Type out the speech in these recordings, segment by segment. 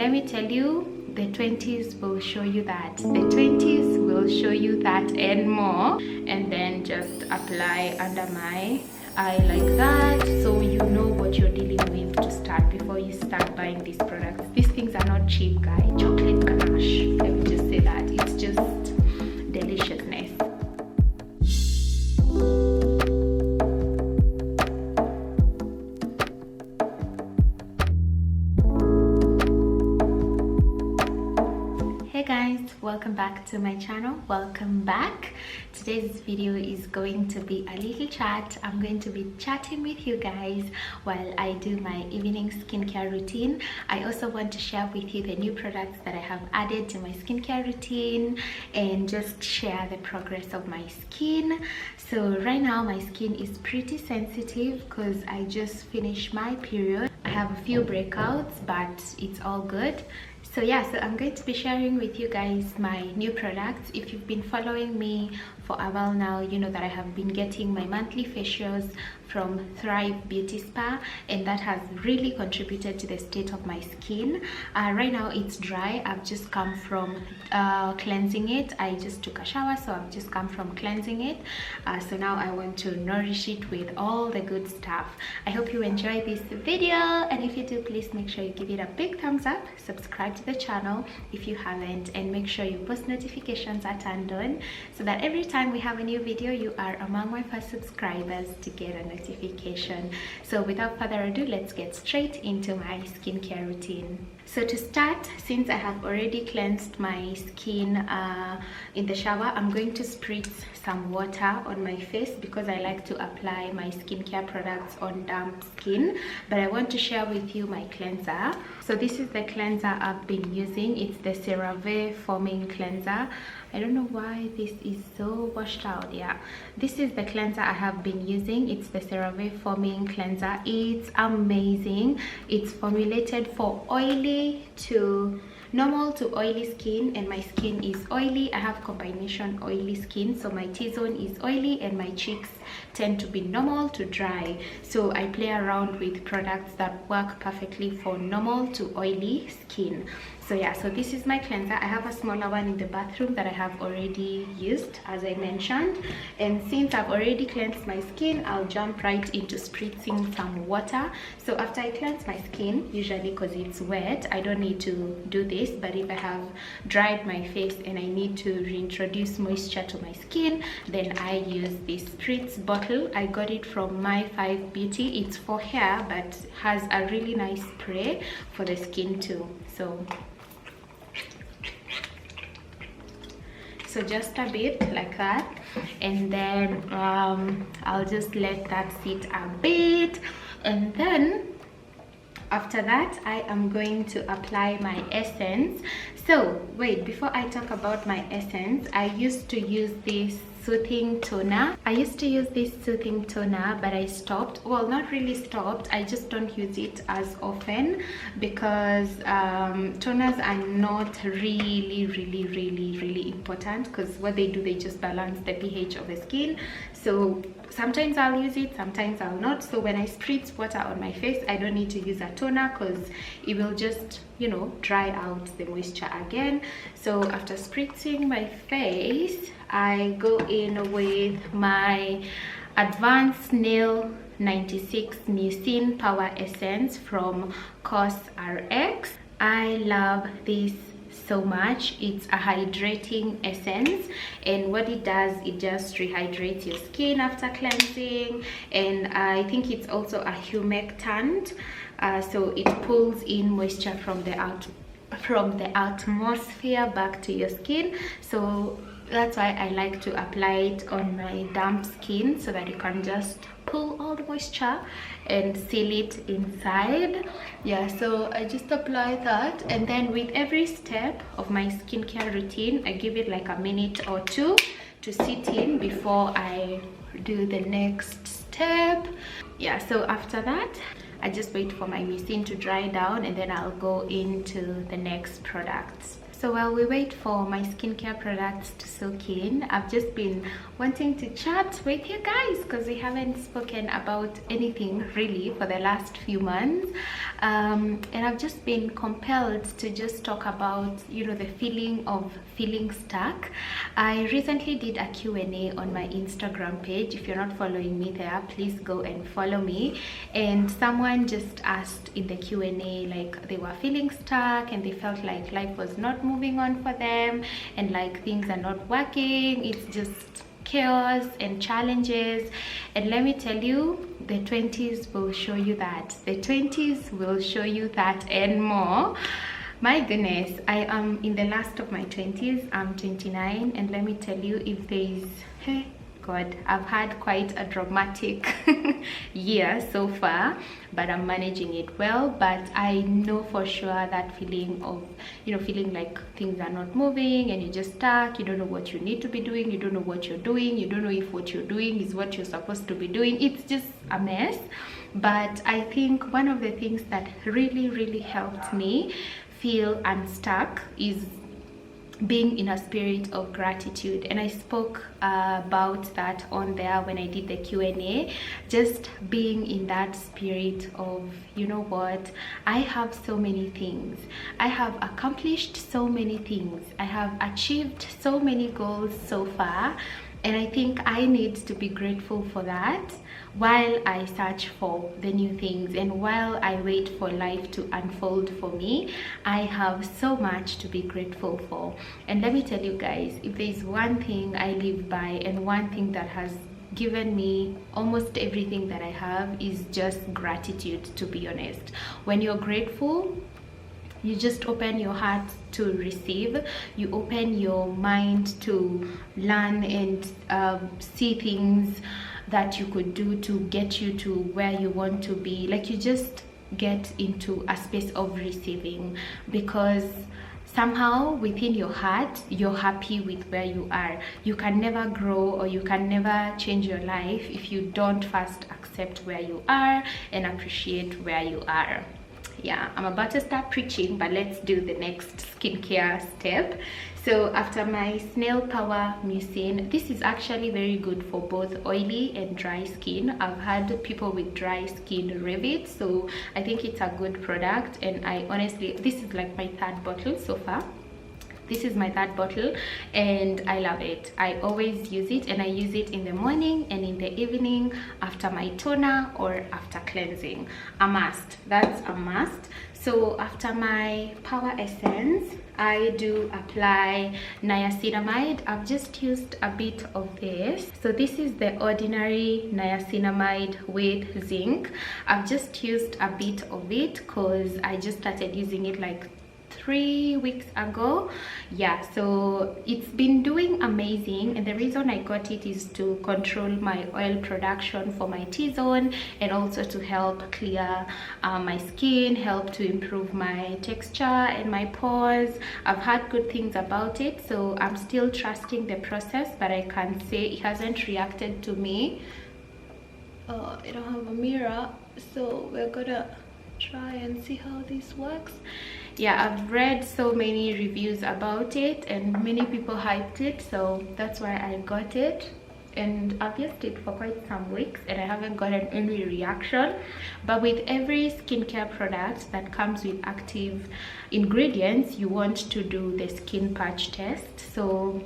let me tell you, the 20s will show you that. The 20s will show you that and more. And then just apply under my eye like that, so you know what you're dealing with to start before you start buying these products. These things are not cheap, guys. Chocolate ganache, let me just say that. It's just deliciousness. Hey guys, welcome back to my channel. Welcome back. Today's video is going to be a little chat. I'm going to be chatting with you guys while I do my evening skincare routine. I also want to share with you the new products that I have added to my skincare routine and just share the progress of my skin. So right now my skin is pretty sensitive because I just finished my period. I have a few breakouts, but it's all good. So yeah, so I'm going to be sharing with you guys my new products. If you've been following me for a while now, you know that I have been getting my monthly facials from Thrive Beauty Spa, and that has really contributed to the state of my skin. Right now it's dry. I've just come from cleansing it. I just took a shower, so I've just come from cleansing it. So now I want to nourish it with all the good stuff. I hope you enjoy this video, and if you do, please make sure you give it a big thumbs up, subscribe to the channel if you haven't, and make sure your post notifications are turned on so that every time we have a new video, you are among my first subscribers to get a notification. So without further ado, let's get straight into my skincare routine. So to start, since I have already cleansed my skin in the shower, I'm going to spritz some water on my face because I like to apply my skincare products on damp skin. But I want to share with you my cleanser. So this is the cleanser I've been using. It's the Cerave foaming cleanser. I don't know why this is so washed out. Yeah, this is the cleanser I have been using. It's the Cerave foaming cleanser. It's amazing. It's formulated for oily to normal to oily skin, and my skin is oily. I have combination oily skin, so my T-zone is oily and my cheeks tend to be normal to dry. So I play around with products that work perfectly for normal to oily skin. So yeah, so this is my cleanser. I have a smaller one in the bathroom that I have already used, as I mentioned. And since I've already cleansed my skin, I'll jump right into spritzing some water. So after I cleanse my skin, usually because it's wet, I don't need to do this. But if I have dried my face and I need to reintroduce moisture to my skin, then I use this spritz bottle. I got it from My 5 Beauty. It's for hair, but has a really nice spray for the skin too. So just a bit like that, and then I'll just let that sit a bit, and then after that I am going to apply my essence. So wait, before I talk about my essence, I used to use this soothing toner. I used to use this soothing toner, but I stopped. Well, not really stopped, I just don't use it as often because toners are not really important, because what they do, they just balance the pH of the skin. So sometimes I'll use it, sometimes I'll not. So when I spritz water on my face, I don't need to use a toner because it will just, you know, dry out the moisture again. So after spritzing my face, I go in with my Advanced Snail 96 Mucin Power Essence from Cosrx. I love this so much. It's a hydrating essence, and what it does, it just rehydrates your skin after cleansing, and I think it's also a humectant, so it pulls in moisture from the atmosphere back to your skin. So that's why I like to apply it on my damp skin, so that it can just pull all the moisture and seal it inside. Yeah, so I just apply that, and then with every step of my skincare routine, I give it like a minute or two to sit in before I do the next step. Yeah, so after that I just wait for my mucin to dry down, and then I'll go into the next products. So while we wait for my skincare products to soak in, I've just been wanting to chat with you guys because we haven't spoken about anything really for the last few months. And I've just been compelled to just talk about, you know, the feeling of feeling stuck. I recently did a Q&A on my Instagram page. If you're not following me there, please go and follow me. And someone just asked in the Q&A, like, they were feeling stuck and they felt like life was not moving on for them, and like things are not working. It's just chaos and challenges. And let me tell you, the 20s will show you that. The 20s will show you that and more. My goodness, I am in the last of my 20s. I'm 29, and let me tell you, if there is, hey God, I've had quite a dramatic year so far, but I'm managing it well. But I know for sure that feeling of, you know, feeling like things are not moving and you're just stuck. You don't know what you need to be doing, you don't know what you're doing, you don't know if what you're doing is what you're supposed to be doing. It's just a mess. But I think one of the things that really helped me feel unstuck is being in a spirit of gratitude. And I spoke about that on there when I did the Q&A. Just being in that spirit of, you know what, I have so many things, I have accomplished so many things, I have achieved so many goals so far, and I think I need to be grateful for that while I search for the new things and while I wait for life to unfold for me. I have so much to be grateful for. And let me tell you guys, if there's one thing I live by and one thing that has given me almost everything that I have, is just gratitude, to be honest. When you're grateful, you just open your heart to receive, you open your mind to learn and see things that you could do to get you to where you want to be. Like, you just get into a space of receiving, because somehow within your heart you're happy with where you are. You can never grow or you can never change your life if you don't first accept where you are and appreciate where you are. Yeah, I'm about to start preaching, but let's do the next skincare step. So after my Snail Power Mucin, this is actually very good for both oily and dry skin. I've had people with dry skin rave it, so I think it's a good product. And I honestly, this is like my third bottle so far. This is my third bottle and I love it. I always use it, and I use it in the morning and in the evening after my toner or after cleansing. A must. That's a must. So after my Power Essence, I do apply Niacinamide. I've just used a bit of this. So this is the ordinary Niacinamide with Zinc. I've just used a bit of it because I just started using it like 3 weeks ago. Yeah, so it's been doing amazing, and the reason I got it is to control my oil production for my T-zone, and also to help clear my skin, help to improve my texture and my pores. I've heard good things about it, so I'm still trusting the process, but I can say it hasn't reacted to me. Oh, I don't have a mirror, so we're gonna try and see how this works. Yeah, I've read so many reviews about it and many people hyped it, so that's why I got it. And I've used it for quite some weeks and I haven't gotten any reaction. But with every skincare product that comes with active ingredients, you want to do the skin patch test. So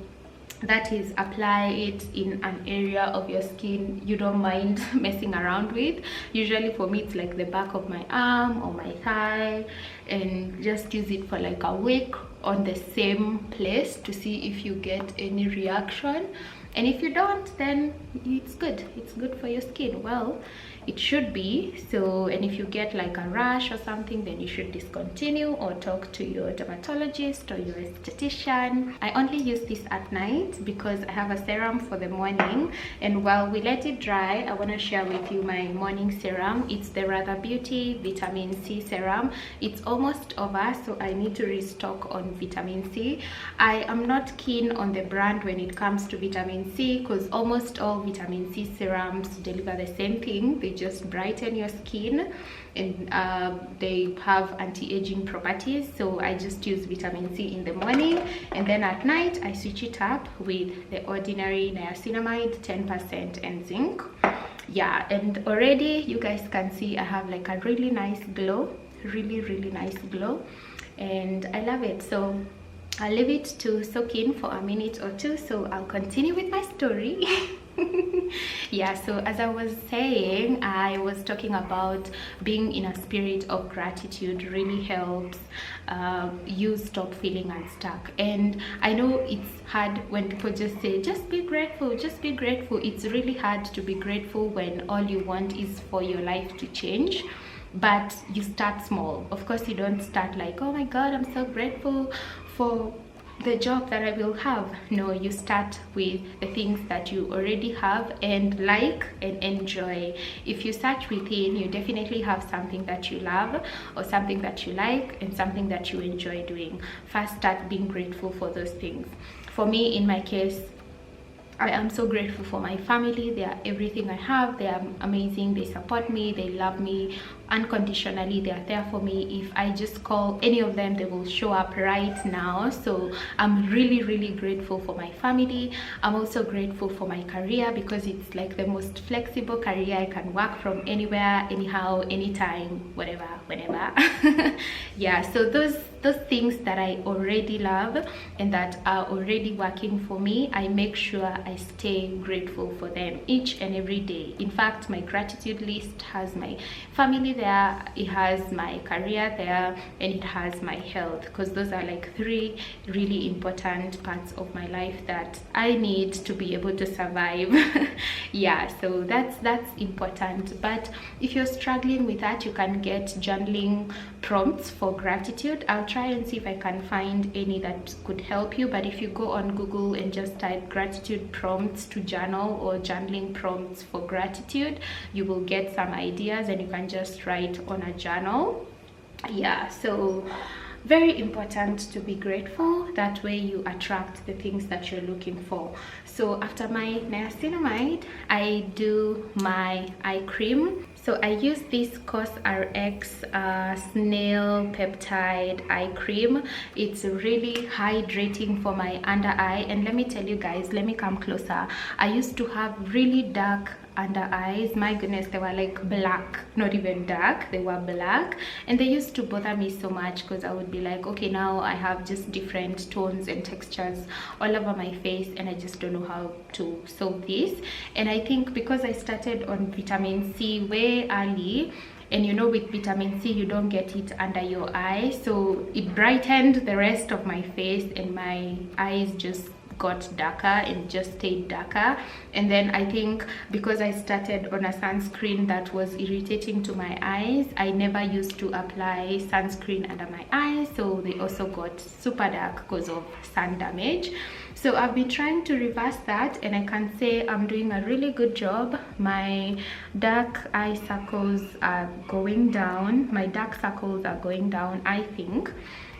that is, apply it in an area of your skin you don't mind messing around with. Usually for me it's like the back of my arm or my thigh, and just use it for like a week on the same place to see if you get any reaction. And if you don't, then it's good for your skin. Well, it should be. So, and if you get like a rash or something, then you should discontinue or talk to your dermatologist or your esthetician. I only use this at night because I have a serum for the morning, and while we let it dry, I want to share with you my morning serum. It's the Radha Beauty Vitamin C serum. It's almost over, so I need to restock on vitamin C. I am not keen on the brand when it comes to vitamin C, because almost all vitamin C serums deliver the same thing. They just brighten your skin, and they have anti-aging properties. So I just use vitamin C in the morning, and then at night I switch it up with the ordinary niacinamide 10% and zinc. Yeah, and already you guys can see I have like a really nice glow, really nice glow, and I love it. So I'll leave it to soak in for a minute or two, so I'll continue with my story. Yeah, so as I was saying, I was talking about being in a spirit of gratitude really helps you stop feeling unstuck. And I know it's hard when people just say, just be grateful, just be grateful. It's really hard to be grateful when all you want is for your life to change. But you start small. Of course, you don't start like, oh my god, I'm so grateful for the job that I will have. No, you start with the things that you already have and like and enjoy. If you search within, you definitely have something that you love or something that you like and something that you enjoy doing. First, start being grateful for those things. For me, in my case, I am so grateful for my family. They are everything I have. They are amazing. They support me. They love me unconditionally. They are there for me. If I just call any of them, they will show up right now. So I'm really grateful for my family. I'm also grateful for my career because it's like the most flexible career. I can work from anywhere, anyhow, anytime, whatever, whenever. Yeah, so those things that I already love and that are already working for me, I make sure I stay grateful for them each and every day. In fact, my gratitude list has my family there, it has my career there, and it has my health, because those are like 3 really important parts of my life that I need to be able to survive. Yeah, so that's important. But if you're struggling with that, you can get journaling prompts for gratitude. I'll try and see if I can find any that could help you. But if you go on Google and just type gratitude prompts to journal or journaling prompts for gratitude, you will get some ideas and you can just write on a journal. Yeah, so very important to be grateful. That way you attract the things that you're looking for. So after my niacinamide, I do my eye cream. So I use this Cosrx Snail Peptide eye cream. It's really hydrating for my under eye. And let me tell you guys, let me come closer. I used to have really dark under eyes. My goodness, they were like black, not even dark, they were black, and they used to bother me so much because I would be like, okay, now I have just different tones and textures all over my face and I just don't know how to solve this. And I think because I started on vitamin C way early, and you know, with vitamin C you don't get it under your eye, so it brightened the rest of my face and my eyes just got darker and just stayed darker. And then I think because I started on a sunscreen that was irritating to my eyes, I never used to apply sunscreen under my eyes, so they also got super dark because of sun damage. So I've been trying to reverse that, and I can say I'm doing a really good job. My dark eye circles are going down. My dark circles are going down, I think.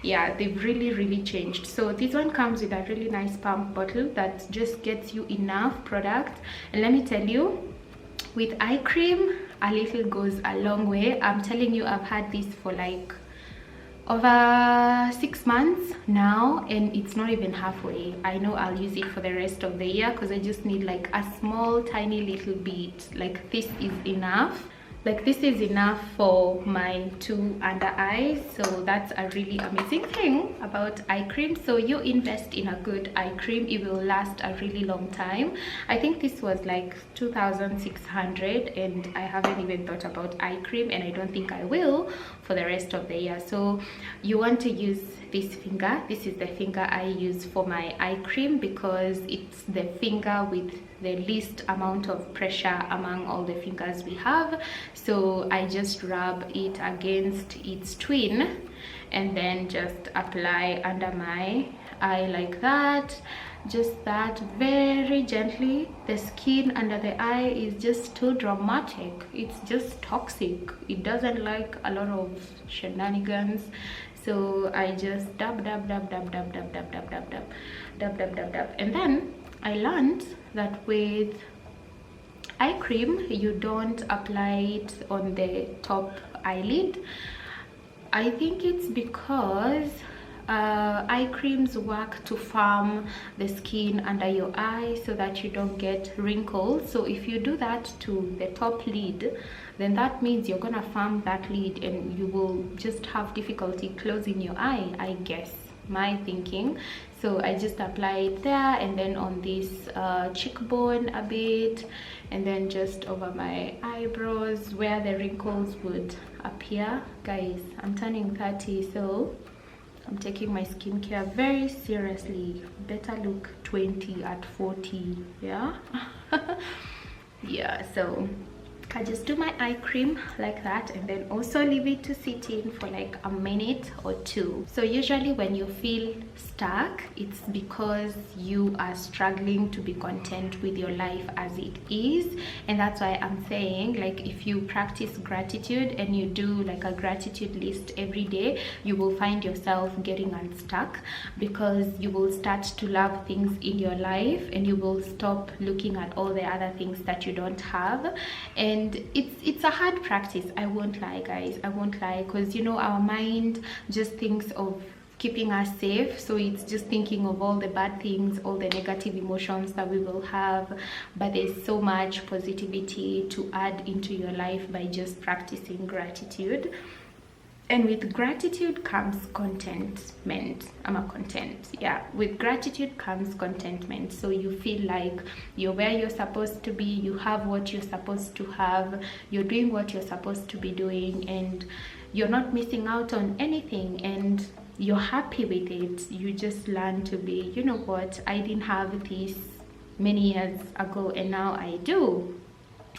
Yeah, they've really changed. So this one comes with a really nice pump bottle that just gets you enough product. And let me tell you, with eye cream, a little goes a long way. I'm telling you, I've had this for like over 6 months now, and it's not even halfway. I know I'll use it for the rest of the year because I just need like a small tiny little bit. Like this is enough. Like this is enough for my 2 under eyes. So that's a really amazing thing about eye cream. So you invest in a good eye cream, it will last a really long time. I think this was like 2,600 and I haven't even thought about eye cream, and I don't think I will for the rest of the year. So you want to use this finger. This is the finger I use for my eye cream because it's the finger with the least amount of pressure among all the fingers we have. So I just rub it against its twin and then just apply under my eye like that. Just that, very gently. The skin under the eye is just too dramatic. It's just toxic. It doesn't like a lot of shenanigans. So I just dab. And then I learned that with eye cream you don't apply it on the top eyelid. I think it's because eye creams work to firm the skin under your eye so that you don't get wrinkles. So if you do that to the top lid, then that means you're gonna firm that lid and you will just have difficulty closing your eye, I guess, my thinking. So I just apply it there, and then on this cheekbone a bit, and then just over my eyebrows where the wrinkles would appear. Guys, I'm turning 30, so I'm taking my skincare very seriously. Better look 20 at 40, yeah. Yeah, so I just do my eye cream like that, and then also leave it to sit in for like a minute or two. So usually when you feel stuck, it's because you are struggling to be content with your life as it is. And that's why I'm saying, like, if you practice gratitude and you do like a gratitude list every day, you will find yourself getting unstuck, because you will start to love things in your life and you will stop looking at all the other things that you don't have. And it's a hard practice, I won't lie, guys, I won't lie, because you know, our mind just thinks of keeping us safe, so it's just thinking of all the bad things, all the negative emotions that we will have. But there's so much positivity to add into your life by just practicing gratitude. And with gratitude comes contentment. I'm a content, yeah, with gratitude comes contentment. So you feel like you're where you're supposed to be, you have what you're supposed to have, you're doing what you're supposed to be doing, and you're not missing out on anything, and you're happy with it. You just learn to be, you know what, I didn't have this many years ago and now I do.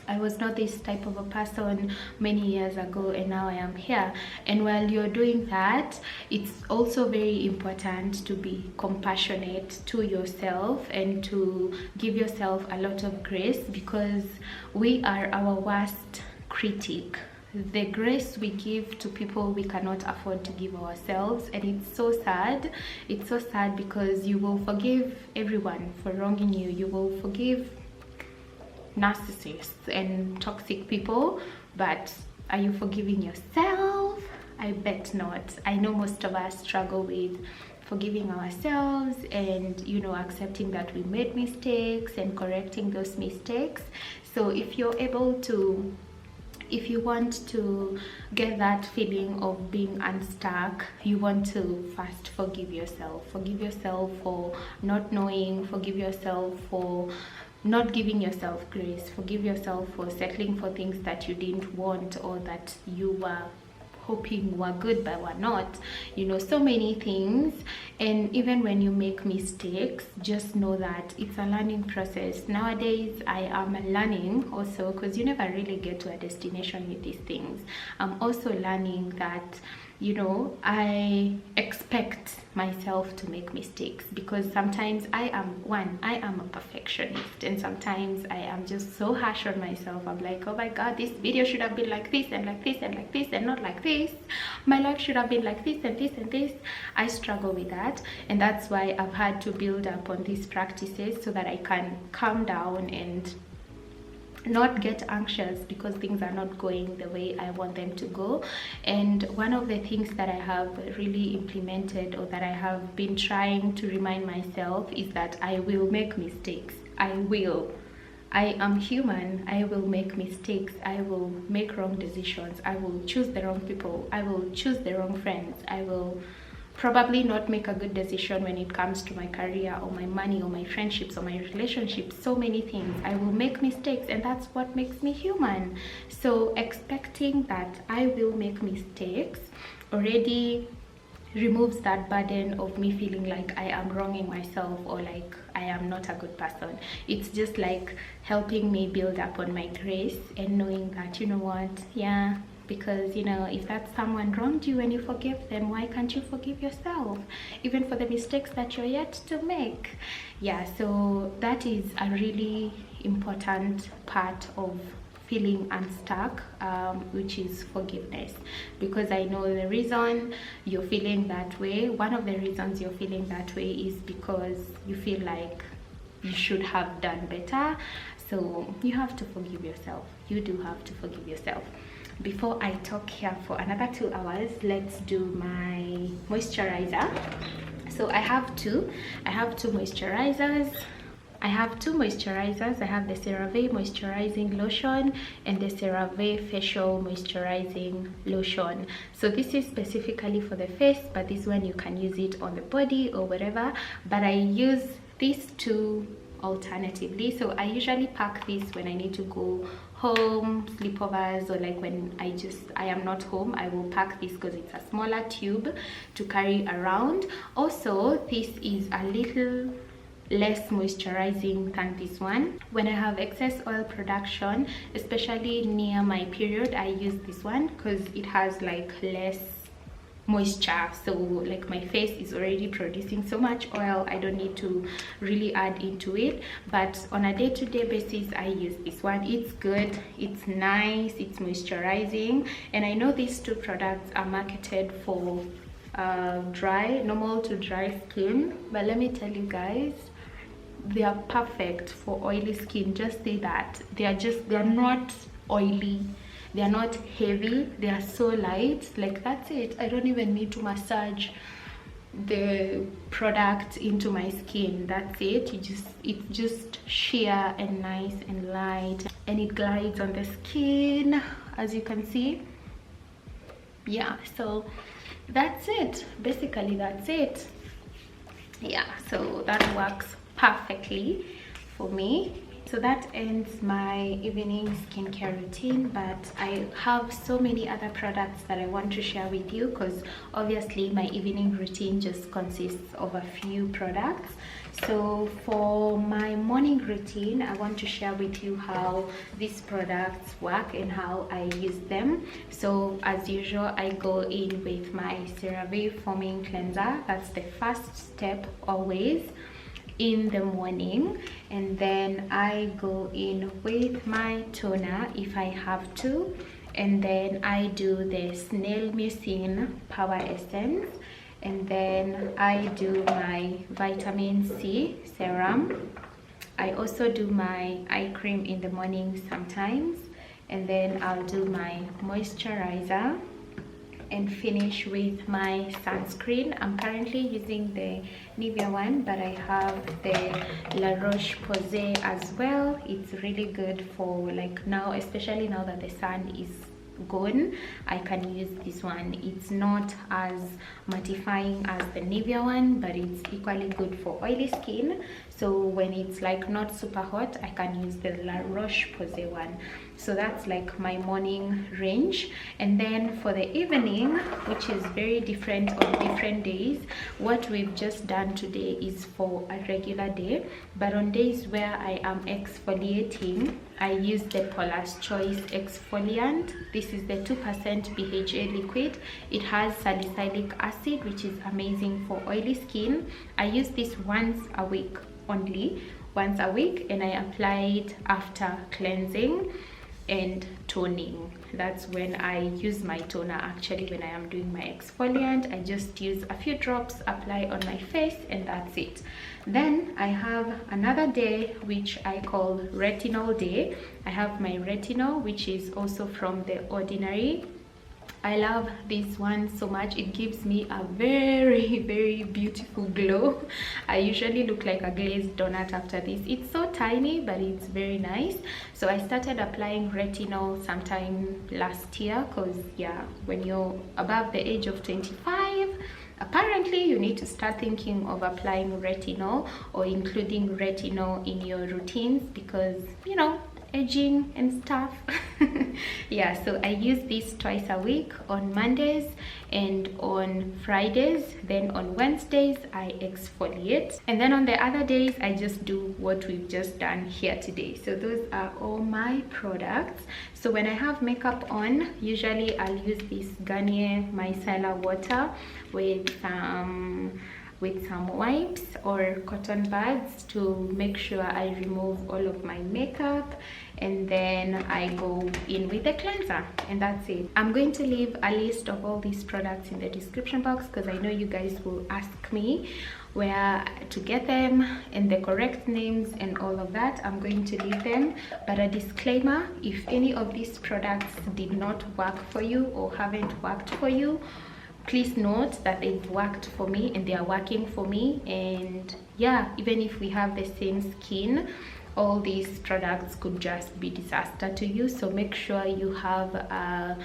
I was not this type of a person many years ago and now I am here. And while you're doing that, it's also very important to be compassionate to yourself and to give yourself a lot of grace, because we are our worst critic. The grace we give to people, we cannot afford to give ourselves. And it's so sad. It's so sad, because you will forgive everyone for wronging you. You will forgive narcissists and toxic people, but are you forgiving yourself? I bet not. I know most of us struggle with forgiving ourselves and, you know, accepting that we made mistakes and correcting those mistakes. So if you're able to, if you want to get that feeling of being unstuck, you want to first forgive yourself. Forgive yourself for not knowing, forgive yourself for not giving yourself grace, forgive yourself for settling for things that you didn't want or that you were hoping were good but were not, you know, so many things. And even when you make mistakes, just know that it's a learning process. Nowadays I am learning also, because you never really get to a destination with these things. I'm also learning that, you know, I expect myself to make mistakes, because sometimes I am a perfectionist, and sometimes I am just so harsh on myself. I'm like, oh my god, this video should have been like this and like this and like this and not like this. My life should have been like this and this and this. I struggle with that, and that's why I've had to build up on these practices so that I can calm down and not get anxious because things are not going the way I want them to go. And one of the things that I have really implemented, or that I have been trying to remind myself, is that I will make mistakes. I am human. I will make mistakes. I will make wrong decisions. I will choose the wrong people. I will choose the wrong friends. I will probably not make a good decision when it comes to my career or my money or my friendships or my relationships. So many things. I will make mistakes, and that's what makes me human. So expecting that I will make mistakes already removes that burden of me feeling like I am wronging myself or like I am not a good person. It's just like helping me build up on my grace and knowing that, you know what, yeah, because, you know, if that someone wronged you and you forgive them, why can't you forgive yourself, even for the mistakes that you're yet to make? Yeah, so that is a really important part of feeling unstuck, which is forgiveness. Because I know the reason you're feeling that way, one of the reasons you're feeling that way is because you feel like you should have done better. So you have to forgive yourself. You do have to forgive yourself. before I talk here for another 2 hours, let's do my moisturizer. So I have two moisturizers. I have the Cerave Moisturizing Lotion and the Cerave Facial Moisturizing Lotion. So this is specifically for the face, but this one you can use it on the body or whatever. But I use these two alternatively. So I usually pack this when I need to go home, sleepovers, or like when I am not home, I will pack this because it's a smaller tube to carry around. Also, this is a little less moisturizing than this one. When I have excess oil production, especially near my period, I use this one because it has like less moisture. So like my face is already producing so much oil, I don't need to really add into it. But on a day-to-day basis, I use this one. It's good, it's nice, it's moisturizing, and I know these two products are marketed for normal to dry skin, but let me tell you guys, they are perfect for oily skin. Just say that they are not oily, they are not heavy, they are so light. Like, that's it. I don't even need to massage the product into my skin. That's it. It's just sheer and nice and light, and it glides on the skin, as you can see. Yeah, so that's it. Basically, that's it. Yeah, so that works perfectly for me. So that ends my evening skincare routine, but I have so many other products that I want to share with you, because obviously my evening routine just consists of a few products. So for my morning routine, I want to share with you how these products work and how I use them. So as usual, I go in with my Cerave foaming cleanser. That's the first step always in the morning, and then I go in with my toner if I have to, and then I do the Snail Mucin Power Essence, and then I do my vitamin C serum. I also do my eye cream in the morning sometimes, and then I'll do my moisturizer and finish with my sunscreen. I'm currently using the Nivea one, but I have the Laroche Posay as well. It's really good for like now, especially now that the sun is gone, I can use this one. It's not as mattifying as the Nivea one, but it's equally good for oily skin. So when it's like not super hot, I can use the La Roche-Posay one. So that's like my morning range. And then for the evening, which is very different on different days, what we've just done today is for a regular day, but on days where I am exfoliating, I use the Paula's Choice exfoliant. This is the 2% BHA liquid. It has salicylic acid, which is amazing for oily skin. I use this once a week, only once a week, and I apply it after cleansing and toning. That's when I use my toner. Actually, when I am doing my exfoliant, I just use a few drops, apply on my face, and that's it. Then I have another day which I call retinol day. I have my retinol, which is also from The Ordinary. I love this one so much. It gives me a very, very beautiful glow. I usually look like a glazed donut after this. It's so tiny, but it's very nice. So I started applying retinol sometime last year, because yeah, when you're above the age of 25, apparently you need to start thinking of applying retinol or including retinol in your routines, because you know, aging and stuff. Yeah, so I use this twice a week, on Mondays and on Fridays. Then on Wednesdays I exfoliate, and then on the other days I just do what we've just done here today. So those are all my products. So when I have makeup on, usually I'll use this Garnier micellar water with with some wipes or cotton buds to make sure I remove all of my makeup, and then I go in with the cleanser, and that's it. I'm going to leave a list of all these products in the description box because I know you guys will ask me where to get them and the correct names and all of that. I'm going to leave them, but a disclaimer: if any of these products did not work for you or haven't worked for you, please note that they've worked for me and they are working for me. And yeah, even if we have the same skin, all these products could just be disaster to you. So make sure you have a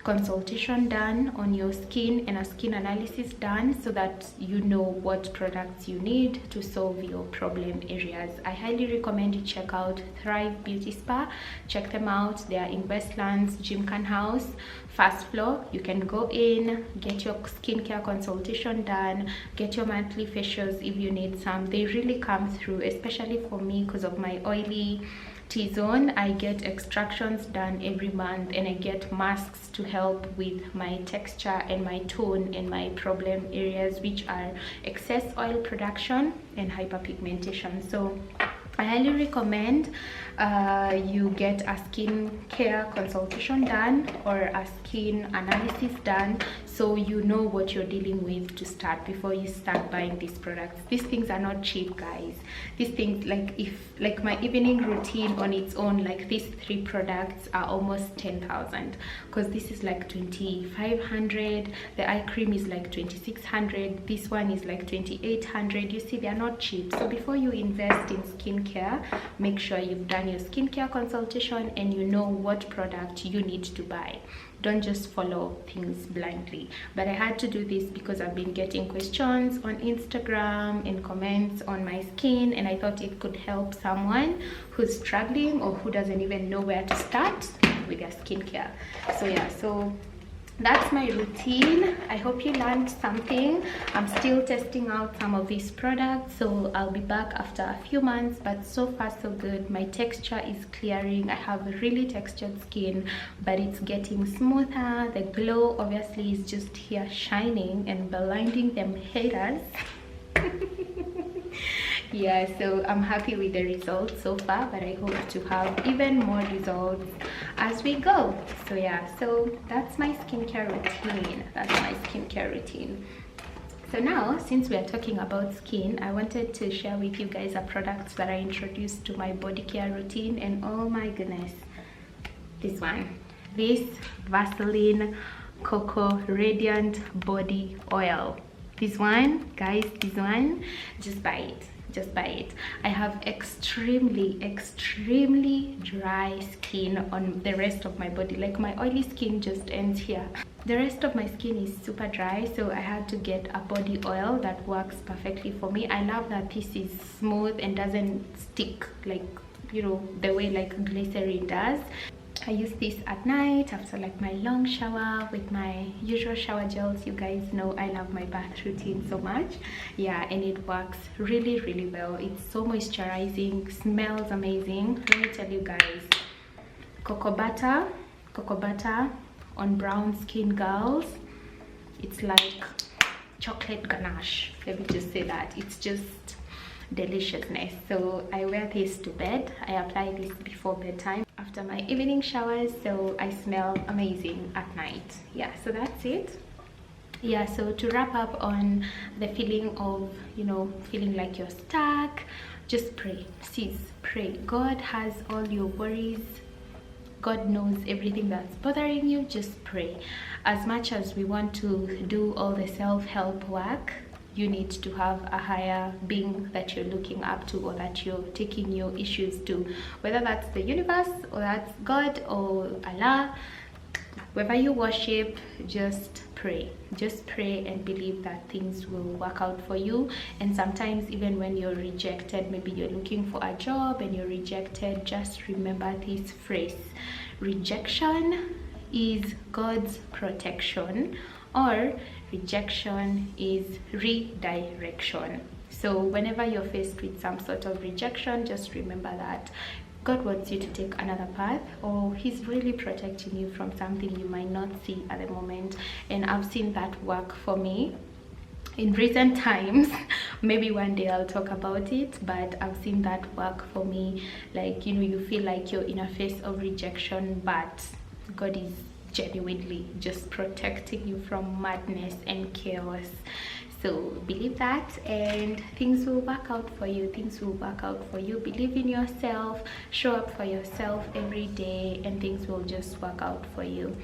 consultation done on your skin and a skin analysis done so that you know what products you need to solve your problem areas. I highly recommend you check out Thrive Beauty Spa. Check them out. They are in Westlands, Gymkhana House, first floor. You can go in, get your skincare consultation done, get your monthly facials if you need some. They really come through, especially for me because of my oily T-zone. I get extractions done every month, and I get masks to help with my texture and my tone and my problem areas, which are excess oil production and hyperpigmentation. So I highly recommend you get a skin care consultation done or a skin analysis done so you know what you're dealing with to start before you start buying these products. These things are not cheap, guys. These things, like my evening routine on its own, like these 3 products are almost 10,000 because this is like 2,500, the eye cream is like 2,600, this one is like 2,800. You see, they are not cheap. So before you invest in skincare, make sure you've done your skincare consultation and you know what product you need to buy. Don't just follow things blindly. But I had to do this because I've been getting questions on Instagram and comments on my skin, and I thought it could help someone who's struggling or who doesn't even know where to start with their skincare. So yeah, so that's my routine. I hope you learned something. I'm still testing out some of these products, so I'll be back after a few months, but so far so good. My texture is clearing. I have a really textured skin, but it's getting smoother. The glow obviously is just here shining and blinding them haters. Yeah, so I'm happy with the results so far, but I hope to have even more results as we go. So yeah, so that's my skincare routine. So now, since we are talking about skin, I wanted to share with you guys a product that I introduced to my body care routine, and oh my goodness, this Vaseline Cocoa Radiant Body Oil. This one, guys, just buy it. Just buy it. I have extremely dry skin on the rest of my body. Like, my oily skin just ends here. The rest of my skin is super dry, so I had to get a body oil that works perfectly for me. I love that this is smooth and doesn't stick, like, you know, the way like glycerin does. I use this at night after like my long shower with my usual shower gels. You guys know I love my bath routine so much. Yeah, and it works really well. It's so moisturizing, smells amazing. Let me tell you guys, cocoa butter on brown skin girls, it's like chocolate ganache. Let me just say that. It's just deliciousness. So I wear this to bed. I apply this before bedtime after my evening showers, so I smell amazing at night. Yeah, so that's it. Yeah, so to wrap up on the feeling of, you know, feeling like you're stuck, just pray. Sis, pray. God has all your worries. God knows everything that's bothering you. Just pray. As much as we want to do all the self-help work, you need to have a higher being that you're looking up to, or that you're taking your issues to, whether that's the universe or that's God or Allah, whoever you worship. Just pray and believe that things will work out for you. And sometimes even when you're rejected, maybe you're looking for a job and you're rejected, just remember this phrase: rejection is God's protection, or rejection is redirection. So whenever you're faced with some sort of rejection, just remember that God wants you to take another path, or he's really protecting you from something you might not see at the moment. And I've seen that work for me. in recent times. Maybe one day I'll talk about it, but I've seen that work for me. Like, you know, you feel like you're in a phase of rejection, but God is genuinely just protecting you from madness and chaos. So believe that, and things will work out for you. Things will work out for you. Believe in yourself, show up for yourself every day, and things will just work out for you.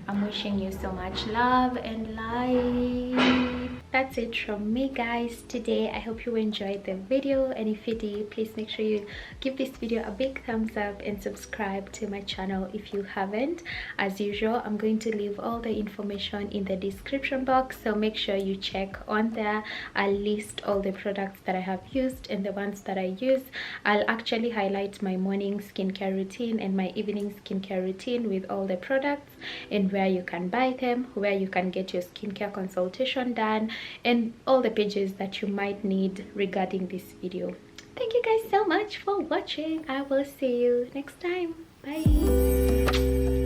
I'm wishing you so much love and light. That's it from me, guys, today. I hope you enjoyed the video, and if you did, please make sure you give this video a big thumbs up and subscribe to my channel if you haven't. As usual, I'm going to leave all the information in the description box, so make sure you check on there. I'll list all the products that I have used and the ones that I use. I'll actually highlight my morning skincare routine and my evening skincare routine with all the products, and where you can buy them, where you can get your skincare consultation done, and all the pages that you might need regarding this video. Thank you guys so much for watching. I will see you next time. Bye.